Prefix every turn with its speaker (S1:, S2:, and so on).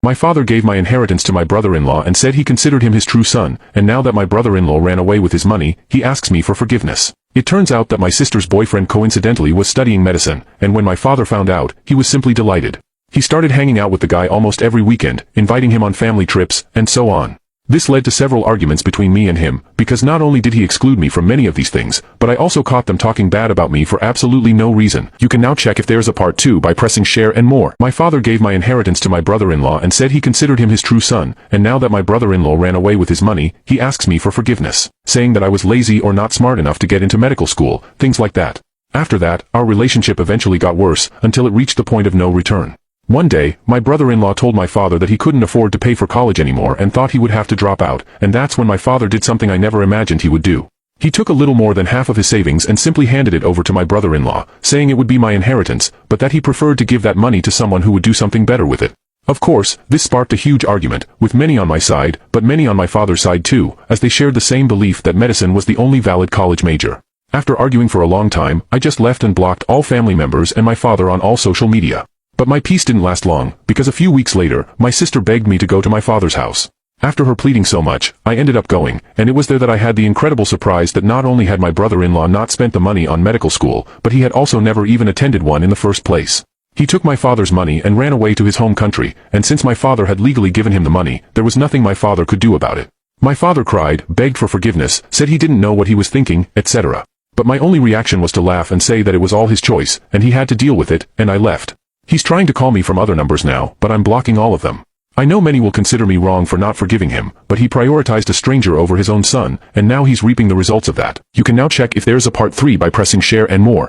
S1: My father gave my inheritance to my brother-in-law and said he considered him his true son, and now that my brother-in-law ran away with his money, he asks me for forgiveness. It turns out that my sister's boyfriend coincidentally was studying medicine, and when my father found out, he was simply delighted. He started hanging out with the guy almost every weekend, inviting him on family trips, and so on. This led to several arguments between me and him, because not only did he exclude me from many of these things, but I also caught them talking bad about me for absolutely no reason. You can now check if there's a part 2 by pressing share and more. My father gave my inheritance to my brother-in-law and said he considered him his true son, and now that my brother-in-law ran away with his money, he asks me for forgiveness, saying that I was lazy or not smart enough to get into medical school, things like that. After that, our relationship eventually got worse, until it reached the point of no return. One day, my brother-in-law told my father that he couldn't afford to pay for college anymore and thought he would have to drop out, and that's when my father did something I never imagined he would do. He took a little more than half of his savings and simply handed it over to my brother-in-law, saying it would be my inheritance, but that he preferred to give that money to someone who would do something better with it. Of course, this sparked a huge argument, with many on my side, but many on my father's side too, as they shared the same belief that medicine was the only valid college major. After arguing for a long time, I just left and blocked all family members and my father on all social media. But my peace didn't last long, because a few weeks later, my sister begged me to go to my father's house. After her pleading so much, I ended up going, and it was there that I had the incredible surprise that not only had my brother-in-law not spent the money on medical school, but he had also never even attended one in the first place. He took my father's money and ran away to his home country, and since my father had legally given him the money, there was nothing my father could do about it. My father cried, begged for forgiveness, said he didn't know what he was thinking, etc. But my only reaction was to laugh and say that it was all his choice, and he had to deal with it, and I left. He's trying to call me from other numbers now, but I'm blocking all of them. I know many will consider me wrong for not forgiving him, but he prioritized a stranger over his own son, and now he's reaping the results of that. You can now check if there's a part 3 by pressing share and more.